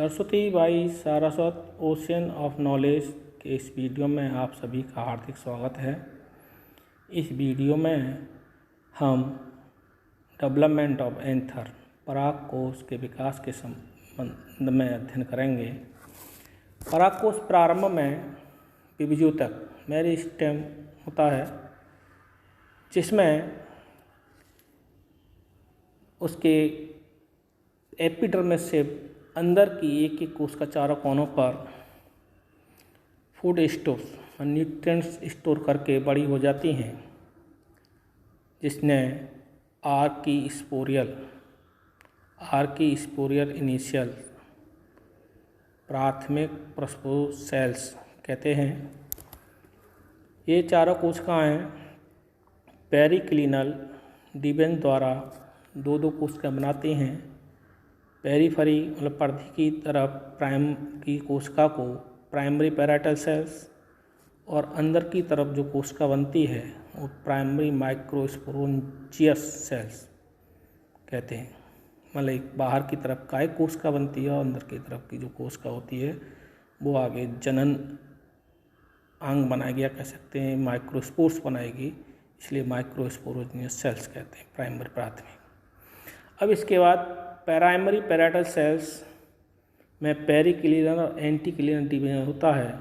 Saraswati by Saraswat ocean of knowledge के इस video में आप सभी का हार्दिक स्वागत है। इस वीडियो में हम डेवलपमेंट ऑफ एंथर परागकोश के विकास के संबंध में अध्ययन करेंगे। परागकोश प्रारंभ में विभज्योतक मेरिस्टेम होता है, जिसमें उसके एपिडर्मिस से अंदर की एक एक कोश का चारों कोनों पर फूड स्टोर न्यूट्रिएंट्स स्टोर करके बड़ी हो जाती हैं, जिसने आर्की इनिशियल प्राथमिक प्रोस्पोसेल्स कहते हैं। ये चारों कोशिकाएं पेरिक्लिनल डिवीजन द्वारा दो दो कोशिकाएं बनाती हैं। पेरिफेरी मतलब परिधि की तरफ की कोशिका को प्राइमरी पैराइटल सेल्स और अंदर की तरफ जो कोशिका बनती है वो प्राइमरी माइक्रोस्पोरेंजियस सेल्स कहते हैं। मतलब बाहर की तरफ काय कोशिका बनती है और अंदर की तरफ की जो कोशिका होती है वो आगे जनन अंग बनाएगी, या कह सकते हैं माइक्रोस्पोर्स बनाएगी, इसलिए माइक्रोस्पोरेंजियस सेल्स कहते हैं प्राइमरी प्राथमिक। अब इसके बाद प्राइमरी पैराइटल सेल्स में पेरिक्लिनल और एंटीक्लिनल डिवीजन होता है,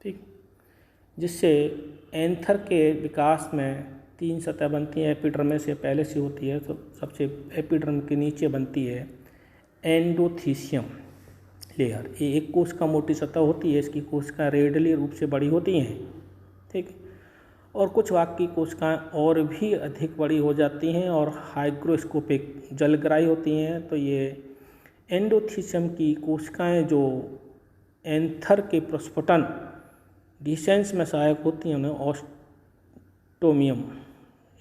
ठीक, जिससे एंथर के विकास में तीन सतह बनती हैं। एपिडर्मिस से पहले से होती है, तो सबसे एपिडर्म के नीचे बनती है एंडोथीसियम लेयर। ये एक कोश का मोटी सतह होती है, इसकी कोशिका रेडियली रूप से बड़ी होती हैं, ठीक। और कुछ भाग की कोशिकाएं और भी अधिक बड़ी हो जाती हैं और हाइग्रोस्कोपिक जलग्राही होती हैं। तो ये एंडोथीसियम की कोशिकाएं जो एंथर के प्रस्फुटन डिसेंस में सहायक होती हैं उन्हें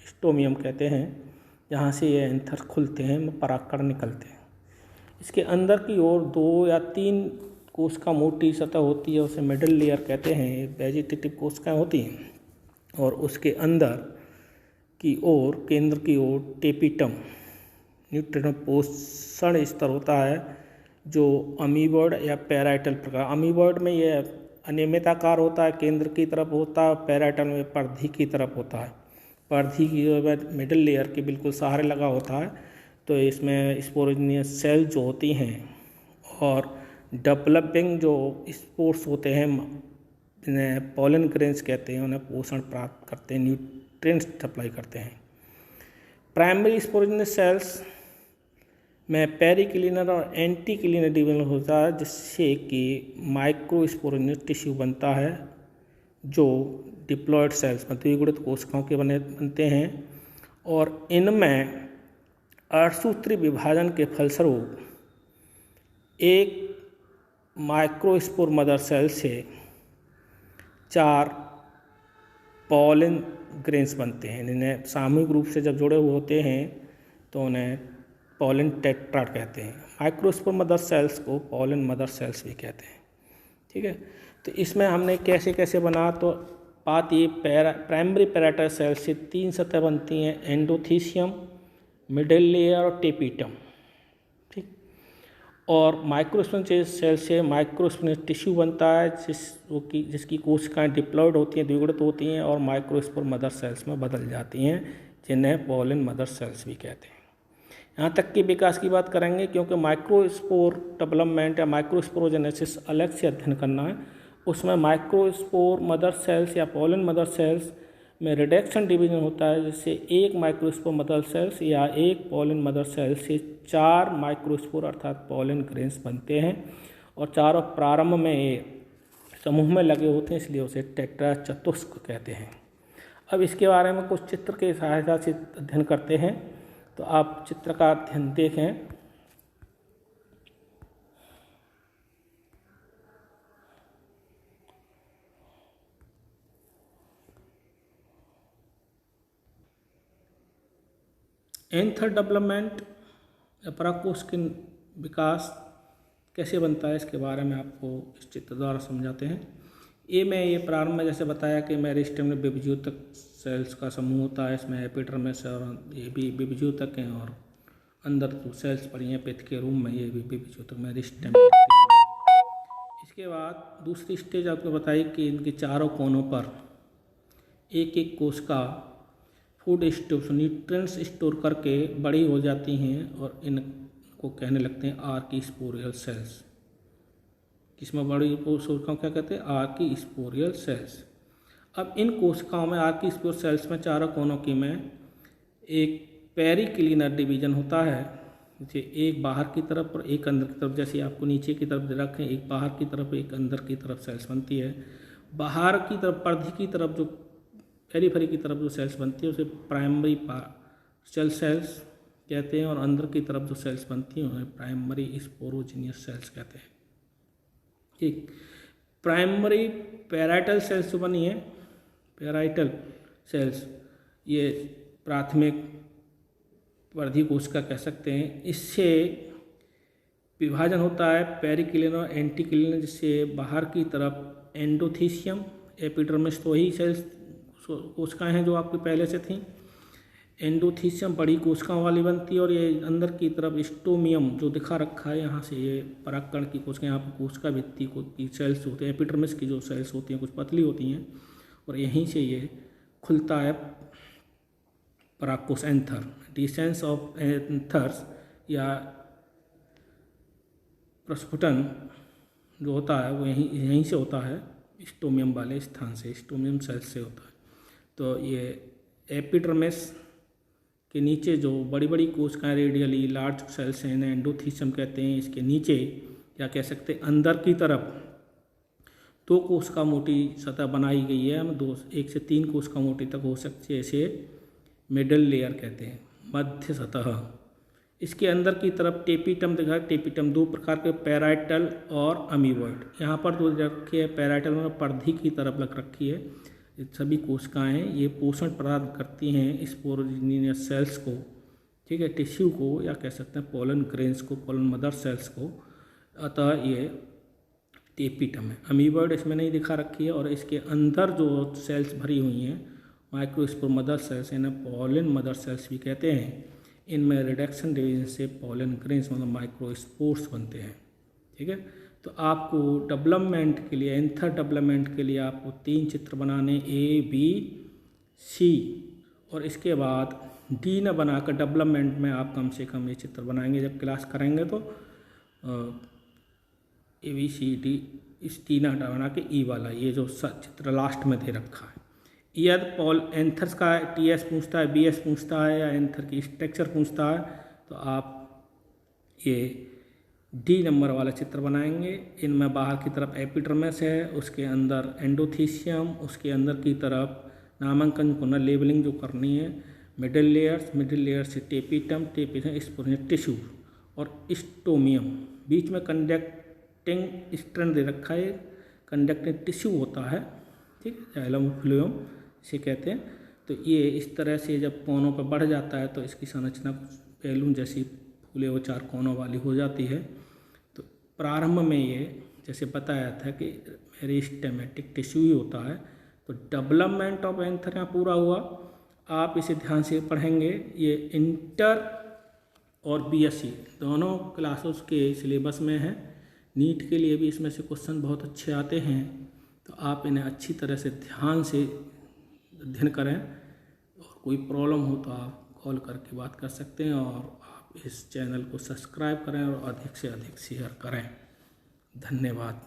स्टोमियम कहते हैं, जहाँ से ये एंथर खुलते हैं, परागकण निकलते हैं। इसके अंदर की ओर 2 या 3 कोशिका मोटी सतह होती है, उसे मिडिल लेयर कहते हैं। वेजिटेटिव कोशिकाएं होती हैं और उसके अंदर की ओर केंद्र की ओर टेपिटम न्यूट्रिएंट पोषण स्तर होता है, जो अमीबॉइड या पैराइटल प्रकार। अमीबॉइड में यह अनियमित आकार होता है, केंद्र की तरफ होता है, पैराइटल में परिधि की तरफ होता है। परिधि की मिडिल लेयर के बिल्कुल सहारे लगा होता है। तो इसमें स्पोरेंजियस सेल जो होती हैं और डेवलपिंग जो स्पोर्स होते हैं, इन्हें पॉलन ग्रेन्स कहते हैं, उन्हें पोषण प्राप्त करते हैं, न्यूट्रिएंट्स सप्लाई करते हैं। प्राइमरी स्पोरेंजियस सेल्स में पेरिक्लिनल और एंटीक्लिनल डिवीजन होता है, जिससे कि माइक्रोस्पोरेंजियस टिश्यू बनता है, जो डिप्लॉयड सेल्स में द्विगुणित कोशिकाओं के बनते हैं। और इनमें अर्धसूत्री विभाजन के फलस्वरूप एक माइक्रोस्पोर मदर सेल से 4 पॉलन ग्रेन्स बनते हैं। इन्हें सामूहिक रूप से जब जुड़े हुए होते हैं तो उन्हें पॉलन टेट्राड कहते हैं। माइक्रोस्पोर मदर सेल्स को पॉलन मदर सेल्स भी कहते हैं, ठीक है। तो इसमें हमने कैसे कैसे बना, तो बात ये प्राइमरी पैराइटल सेल्स से 3 सतह बनती हैं, एंडोथीसियम, मिडिल लेयर और टेपिटम, ठीक। और माइक्रोस्पोरेंजियस सेल से माइक्रोस्पोरेंजियस टिश्यू बनता है, जिसकी कोशिकाएं डिप्लॉयड होती हैं, द्विगुणित होती हैं और माइक्रोस्पोर मदर सेल्स में बदल जाती हैं, जिन्हें पॉलन मदर सेल्स भी कहते हैं। यहाँ तक कि विकास की बात करेंगे, क्योंकि माइक्रोस्पोर डेवलपमेंट या माइक्रोस्पोरोजेनेसिस अलग से अध्ययन करना है। उसमें माइक्रोस्पोर मदर सेल्स या पॉलन मदर सेल्स में रिडक्शन डिवीजन होता है, जिससे एक माइक्रोस्पोर मदर सेल्स या एक पॉलन मदर सेल्स से 4 माइक्रोस्पोर अर्थात पॉलन ग्रेन्स बनते हैं, और चारों प्रारंभ में ये समूह में लगे होते हैं, इसलिए उसे टेट्रा चतुष्क कहते हैं। अब इसके बारे में कुछ चित्र की सहायता से अध्ययन करते हैं, तो आप चित्र का अध्ययन देखें। एंथर डेवलपमेंट या परागकोश के विकास कैसे बनता है, इसके बारे में आपको इस चित्र द्वारा समझाते हैं। ये प्रारंभ में जैसे बताया कि मेरिस्टेम में विभज्योतक सेल्स का समूह होता है। इसमें एपिडर्मिस और ये भी विभज्योतक हैं और अंदर जो सेल्स पड़ी हैं पित्त के रूम में, ये भी विजुअल मेरिस्टेम। इसके बाद दूसरी स्टेज आपको बताई कि इनके चारों कोनों पर एक एक कोशिका फूड स्टोर न्यूट्रिएंट्स स्टोर करके बड़ी हो जाती हैं और इनको कहने लगते हैं आर्कीस्पोरियल सेल्स। किसमें बड़ी कोशिकाओं क्या कहते हैं? आर्कीस्पोरियल सेल्स। अब इन कोशिकाओं में आर्कीस्पोरियल सेल्स में चारों कोनों की में एक पेरिक्लिनर डिवीजन होता है, जैसे एक बाहर की तरफ और एक अंदर की तरफ। जैसे आपको नीचे की तरफ रखें, एक बाहर की तरफ एक अंदर की तरफ सेल्स बनती है। बाहर की तरफ परिधि की तरफ जो पेरिफेरी की तरफ जो सेल्स बनती है उसे प्राइमरी पार्शियल सेल्स कहते हैं, और अंदर की तरफ जो सेल्स बनती हैं उन्हें प्राइमरी स्पोरोजिनियस सेल्स कहते हैं। ठीक, प्राइमरी पैराइटल सेल्स जो बनी है, पैराइटल सेल्स, ये प्राथमिक वर्धी कोशिका कह सकते हैं। इससे विभाजन होता है पेरिक्लिनर और एंटीक्लिनर, जिससे बाहर की तरफ एंडोथीसियम, एपिडर्मिस, तो वही सेल्स कोशिकाएं हैं जो आपकी पहले से थी। एंडोथीसियम बड़ी कोशिकाओं वाली बनती है, और ये अंदर की तरफ स्टोमियम जो दिखा रखा है यहाँ से, ये परागकण की कोशिका, यहाँ पर कोशिका भित्ति की सेल्स होते हैं। एपिडर्मिस की जो सेल्स होती हैं कुछ पतली होती हैं, और यहीं से ये खुलता है परागकोश एंथर। डिसेंस ऑफ एंथर्स या प्रस्फुटन जो होता है वो यहीं से होता है, स्टोमियम वाले स्थान से, स्टोमियम सेल्स से होता है। तो ये एपिडर्मिस के नीचे जो बड़ी बड़ी कोशिकाएं रेडियली लार्ज सेल्स हैं, इन्हें एंडोथीसियम कहते हैं। इसके नीचे क्या कह सकते हैं, अंदर की तरफ दो कोशिका मोटी सतह बनाई गई है, हम एक से तीन कोशिका मोटी तक हो सकती है, इसे मिडल लेयर कहते हैं, मध्य सतह। इसके अंदर की तरफ टेपिटम दिखा है। टेपिटम दो प्रकार के, पैराइटल और अमीबॉइड। यहाँ पर जो रखी है पैराइटल में परिधि की तरफ लग रखी है। ये सभी कोशिकाएं हैं, ये पोषण प्रदान करती हैं स्पोरोजिनियस सेल्स को, ठीक है, टिश्यू को, या कह सकते हैं पोलन ग्रेन्स को, पोलन मदर सेल्स को। अतः ये टेपिटम है। अमीबॉइड इसमें नहीं दिखा रखी है, और इसके अंदर जो सेल्स भरी हुई हैं माइक्रोस्पोर मदर सेल्स, इन्हें पोलन मदर सेल्स भी कहते हैं। इनमें रिडक्शन डिवीजन से पोलन ग्रेन्स मतलब माइक्रोस्पोर्स बनते हैं। ठीक है, तो आपको डेवलपमेंट के लिए, एंथर डेवलपमेंट के लिए आपको 3 चित्र बनाने, ए बी सी, और इसके बाद डी न बनाकर डेवलपमेंट में आप कम से कम ये चित्र बनाएंगे। जब क्लास करेंगे तो ए बी सी डी, इस टी न बना के ई वाला ये जो चित्र लास्ट में दे रखा है। यदि पॉल एंथर्स का टीएस पूछता है, बीएस पूछता है, या एंथर की स्ट्रक्चर पूछता है, तो आप ये डी नंबर वाला चित्र बनाएंगे। इनमें बाहर की तरफ एपिडर्मिस है, उसके अंदर एंडोथीसियम, उसके अंदर की तरफ नामांकन पुनः लेबलिंग जो करनी है, मिडिल लेयर्स, मिडिल लेयर से टेपिटम, टेपिटम स्पोरेंजियस टिश्यू, और स्टोमियम। बीच में कंडक्टिंग स्ट्रैंड दे रखा है, कंडक्टिंग टिश्यू होता है, ठीक है, जाइलम फ्लूएम इसे कहते हैं। तो ये इस तरह से जब कोनों पर बढ़ जाता है तो इसकी संरचना बैलून जैसी फूले हुए 4 कोनों वाली हो जाती है। तो प्रारंभ में ये जैसे बताया था कि मेरिस्टेमेटिक टिश्यू ही होता है। तो डेवलपमेंट ऑफ एंथर यहाँ पूरा हुआ। आप इसे ध्यान से पढ़ेंगे। ये इंटर और बीएससी दोनों क्लासेस के सिलेबस में है। नीट के लिए भी इसमें से क्वेश्चन बहुत अच्छे आते हैं, तो आप इन्हें अच्छी तरह से ध्यान से अध्ययन करें। और कोई प्रॉब्लम हो तो आप कॉल करके बात कर सकते हैं, और आप इस चैनल को सब्सक्राइब करें और अधिक से अधिक शेयर करें। धन्यवाद।